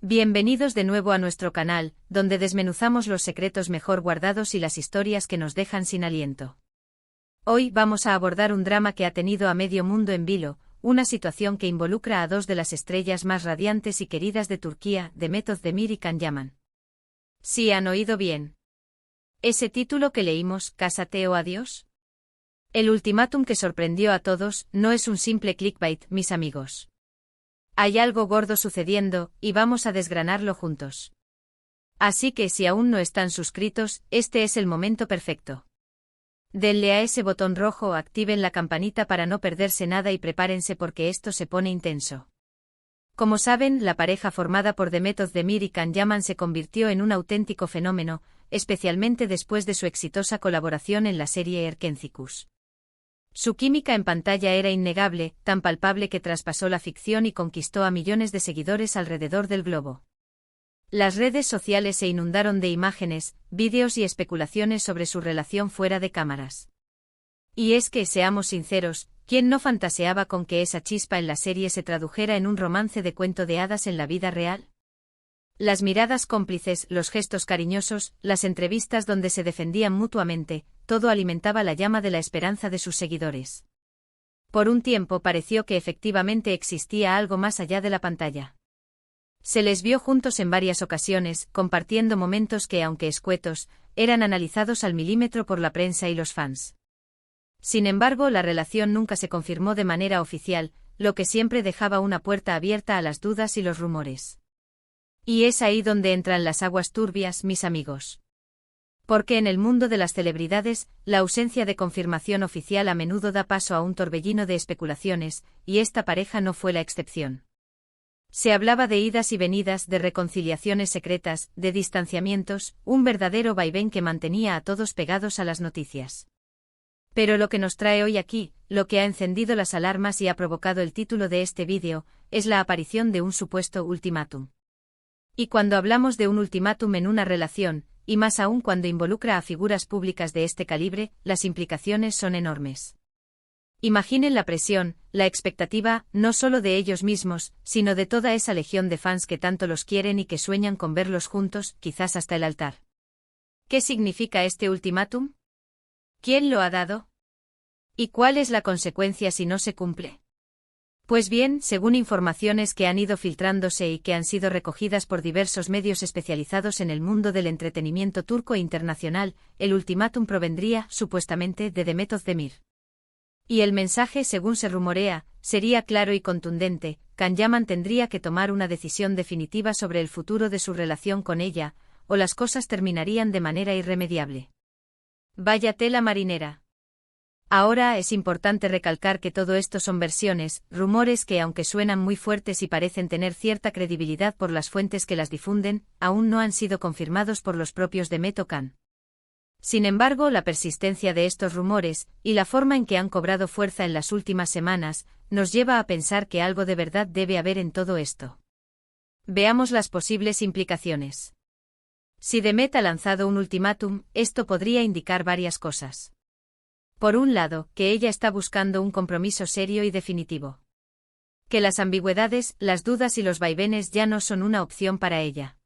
Bienvenidos de nuevo a nuestro canal, donde desmenuzamos los secretos mejor guardados y las historias que nos dejan sin aliento. Hoy vamos a abordar un drama que ha tenido a medio mundo en vilo, una situación que involucra a dos de las estrellas más radiantes y queridas de Turquía, Demet Özdemir y Can Yaman. Sí, han oído bien. Ese título que leímos, ¿Cásate o adiós? El ultimátum que sorprendió a todos no es un simple clickbait, mis amigos. Hay algo gordo sucediendo, y vamos a desgranarlo juntos. Así que si aún no están suscritos, este es el momento perfecto. Denle a ese botón rojo o activen la campanita para no perderse nada y prepárense porque esto se pone intenso. Como saben, la pareja formada por Demet Özdemir y Can Yaman se convirtió en un auténtico fenómeno, especialmente después de su exitosa colaboración en la serie Erkencikus. Su química en pantalla era innegable, tan palpable que traspasó la ficción y conquistó a millones de seguidores alrededor del globo. Las redes sociales se inundaron de imágenes, vídeos y especulaciones sobre su relación fuera de cámaras. Y es que, seamos sinceros, ¿quién no fantaseaba con que esa chispa en la serie se tradujera en un romance de cuento de hadas en la vida real? Las miradas cómplices, los gestos cariñosos, las entrevistas donde se defendían mutuamente, todo alimentaba la llama de la esperanza de sus seguidores. Por un tiempo pareció que efectivamente existía algo más allá de la pantalla. Se les vio juntos en varias ocasiones, compartiendo momentos que, aunque escuetos, eran analizados al milímetro por la prensa y los fans. Sin embargo, la relación nunca se confirmó de manera oficial, lo que siempre dejaba una puerta abierta a las dudas y los rumores. Y es ahí donde entran las aguas turbias, mis amigos. Porque en el mundo de las celebridades, la ausencia de confirmación oficial a menudo da paso a un torbellino de especulaciones, y esta pareja no fue la excepción. Se hablaba de idas y venidas, de reconciliaciones secretas, de distanciamientos, un verdadero vaivén que mantenía a todos pegados a las noticias. Pero lo que nos trae hoy aquí, lo que ha encendido las alarmas y ha provocado el título de este vídeo, es la aparición de un supuesto ultimátum. Y cuando hablamos de un ultimátum en una relación, y más aún cuando involucra a figuras públicas de este calibre, las implicaciones son enormes. Imaginen la presión, la expectativa, no solo de ellos mismos, sino de toda esa legión de fans que tanto los quieren y que sueñan con verlos juntos, quizás hasta el altar. ¿Qué significa este ultimátum? ¿Quién lo ha dado? ¿Y cuál es la consecuencia si no se cumple? Pues bien, según informaciones que han ido filtrándose y que han sido recogidas por diversos medios especializados en el mundo del entretenimiento turco e internacional, el ultimátum provendría, supuestamente, de Demet Özdemir. Y el mensaje, según se rumorea, sería claro y contundente: Can Yaman tendría que tomar una decisión definitiva sobre el futuro de su relación con ella, o las cosas terminarían de manera irremediable. Vaya tela marinera. Ahora es importante recalcar que todo esto son versiones, rumores que, aunque suenan muy fuertes y parecen tener cierta credibilidad por las fuentes que las difunden, aún no han sido confirmados por los propios Demet o Can. Sin embargo, la persistencia de estos rumores, y la forma en que han cobrado fuerza en las últimas semanas, nos lleva a pensar que algo de verdad debe haber en todo esto. Veamos las posibles implicaciones. Si Demet ha lanzado un ultimátum, esto podría indicar varias cosas. Por un lado, que ella está buscando un compromiso serio y definitivo. Que las ambigüedades, las dudas y los vaivenes ya no son una opción para ella.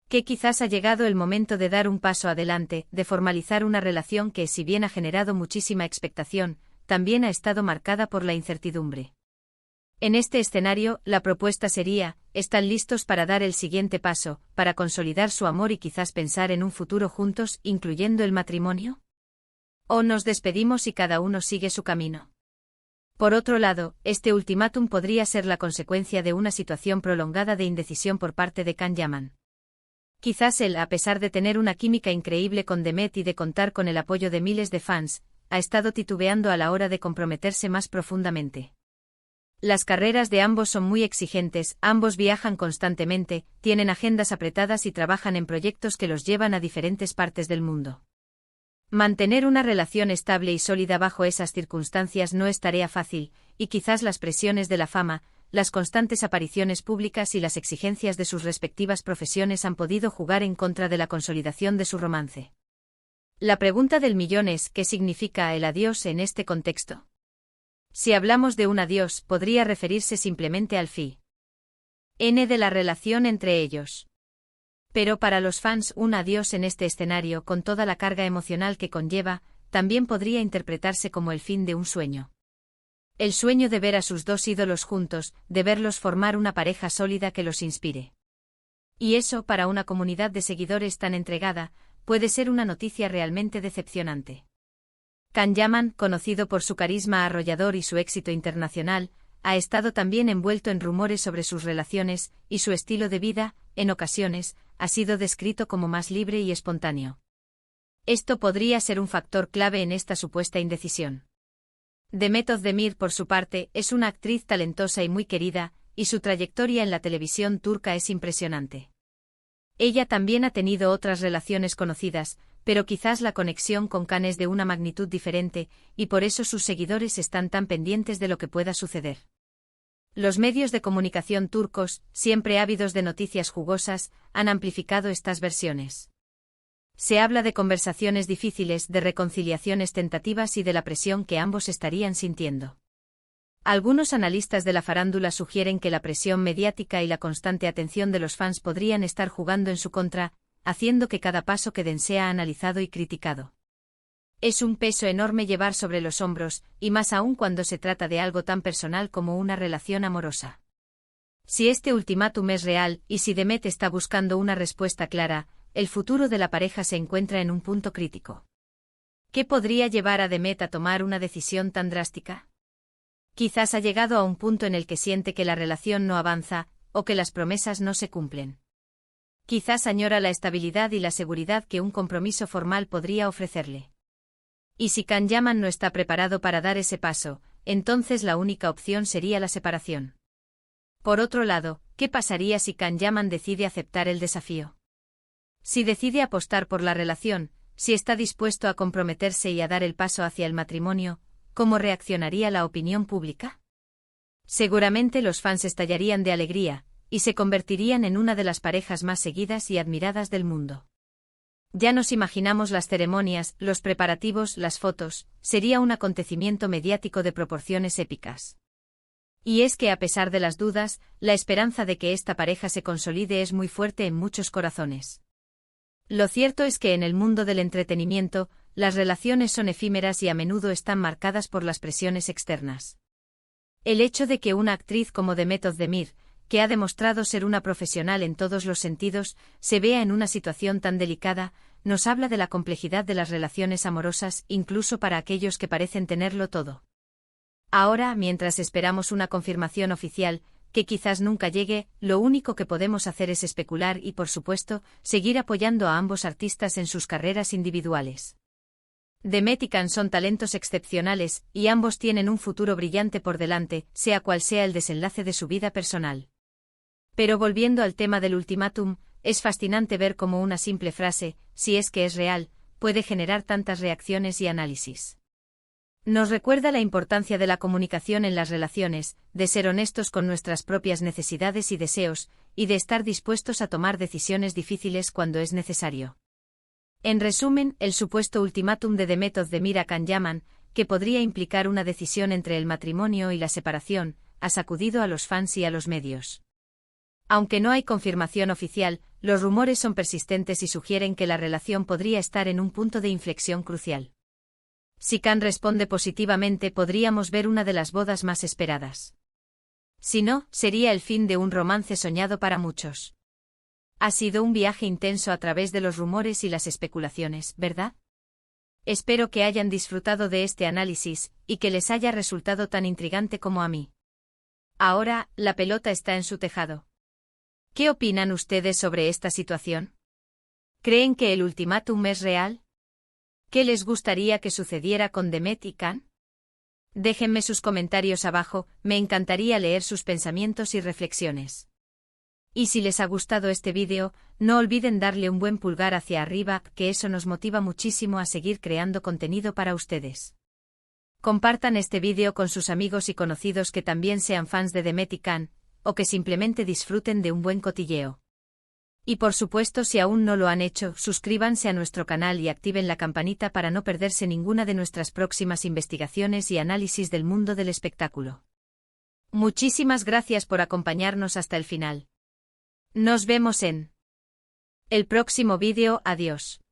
Que quizás ha llegado el momento de dar un paso adelante, de formalizar una relación que, si bien ha generado muchísima expectación, también ha estado marcada por la incertidumbre. En este escenario, la propuesta sería: ¿están listos para dar el siguiente paso, para consolidar su amor y quizás pensar en un futuro juntos, incluyendo el matrimonio? ¿O nos despedimos y cada uno sigue su camino? Por otro lado, este ultimátum podría ser la consecuencia de una situación prolongada de indecisión por parte de Can Yaman. Quizás él, a pesar de tener una química increíble con Demet y de contar con el apoyo de miles de fans, ha estado titubeando a la hora de comprometerse más profundamente. Las carreras de ambos son muy exigentes, ambos viajan constantemente, tienen agendas apretadas y trabajan en proyectos que los llevan a diferentes partes del mundo. Mantener una relación estable y sólida bajo esas circunstancias no es tarea fácil, y quizás las presiones de la fama, las constantes apariciones públicas y las exigencias de sus respectivas profesiones han podido jugar en contra de la consolidación de su romance. La pregunta del millón es: ¿qué significa el adiós en este contexto? Si hablamos de un adiós, podría referirse simplemente al fin. de la relación entre ellos. Pero para los fans, un adiós en este escenario, con toda la carga emocional que conlleva, también podría interpretarse como el fin de un sueño. El sueño de ver a sus dos ídolos juntos, de verlos formar una pareja sólida que los inspire. Y eso, para una comunidad de seguidores tan entregada, puede ser una noticia realmente decepcionante. Can Yaman, conocido por su carisma arrollador y su éxito internacional, ha estado también envuelto en rumores sobre sus relaciones, y su estilo de vida, en ocasiones, ha sido descrito como más libre y espontáneo. Esto podría ser un factor clave en esta supuesta indecisión. Demet Özdemir, por su parte, es una actriz talentosa y muy querida, y su trayectoria en la televisión turca es impresionante. Ella también ha tenido otras relaciones conocidas, pero quizás la conexión con Can es de una magnitud diferente, y por eso sus seguidores están tan pendientes de lo que pueda suceder. Los medios de comunicación turcos, siempre ávidos de noticias jugosas, han amplificado estas versiones. Se habla de conversaciones difíciles, de reconciliaciones tentativas y de la presión que ambos estarían sintiendo. Algunos analistas de la farándula sugieren que la presión mediática y la constante atención de los fans podrían estar jugando en su contra, haciendo que cada paso que den sea analizado y criticado. Es un peso enorme llevar sobre los hombros, y más aún cuando se trata de algo tan personal como una relación amorosa. Si este ultimátum es real, y si Demet está buscando una respuesta clara, el futuro de la pareja se encuentra en un punto crítico. ¿Qué podría llevar a Demet a tomar una decisión tan drástica? Quizás ha llegado a un punto en el que siente que la relación no avanza, o que las promesas no se cumplen. Quizás añora la estabilidad y la seguridad que un compromiso formal podría ofrecerle. Y si Can Yaman no está preparado para dar ese paso, entonces la única opción sería la separación. Por otro lado, ¿qué pasaría si Can Yaman decide aceptar el desafío? Si decide apostar por la relación, si está dispuesto a comprometerse y a dar el paso hacia el matrimonio, ¿cómo reaccionaría la opinión pública? Seguramente los fans estallarían de alegría, y se convertirían en una de las parejas más seguidas y admiradas del mundo. Ya nos imaginamos las ceremonias, los preparativos, las fotos, sería un acontecimiento mediático de proporciones épicas. Y es que a pesar de las dudas, la esperanza de que esta pareja se consolide es muy fuerte en muchos corazones. Lo cierto es que en el mundo del entretenimiento, las relaciones son efímeras y a menudo están marcadas por las presiones externas. El hecho de que una actriz como Demet Özdemir, que ha demostrado ser una profesional en todos los sentidos, se vea en una situación tan delicada, nos habla de la complejidad de las relaciones amorosas, incluso para aquellos que parecen tenerlo todo. Ahora, mientras esperamos una confirmación oficial, que quizás nunca llegue, lo único que podemos hacer es especular y, por supuesto, seguir apoyando a ambos artistas en sus carreras individuales. Demet y Can son talentos excepcionales, y ambos tienen un futuro brillante por delante, sea cual sea el desenlace de su vida personal. Pero volviendo al tema del ultimátum, es fascinante ver cómo una simple frase, si es que es real, puede generar tantas reacciones y análisis. Nos recuerda la importancia de la comunicación en las relaciones, de ser honestos con nuestras propias necesidades y deseos, y de estar dispuestos a tomar decisiones difíciles cuando es necesario. En resumen, el supuesto ultimátum de Demet Özdemir a Can Yaman, que podría implicar una decisión entre el matrimonio y la separación, ha sacudido a los fans y a los medios. Aunque no hay confirmación oficial, los rumores son persistentes y sugieren que la relación podría estar en un punto de inflexión crucial. Si Can responde positivamente, podríamos ver una de las bodas más esperadas. Si no, sería el fin de un romance soñado para muchos. Ha sido un viaje intenso a través de los rumores y las especulaciones, ¿verdad? Espero que hayan disfrutado de este análisis, y que les haya resultado tan intrigante como a mí. Ahora, la pelota está en su tejado. ¿Qué opinan ustedes sobre esta situación? ¿Creen que el ultimátum es real? ¿Qué les gustaría que sucediera con Demet y Can? Déjenme sus comentarios abajo, me encantaría leer sus pensamientos y reflexiones. Y si les ha gustado este vídeo, no olviden darle un buen pulgar hacia arriba, que eso nos motiva muchísimo a seguir creando contenido para ustedes. Compartan este vídeo con sus amigos y conocidos que también sean fans de Demet y Can, o que simplemente disfruten de un buen cotilleo. Y por supuesto, si aún no lo han hecho, suscríbanse a nuestro canal y activen la campanita para no perderse ninguna de nuestras próximas investigaciones y análisis del mundo del espectáculo. Muchísimas gracias por acompañarnos hasta el final. Nos vemos en el próximo vídeo. Adiós.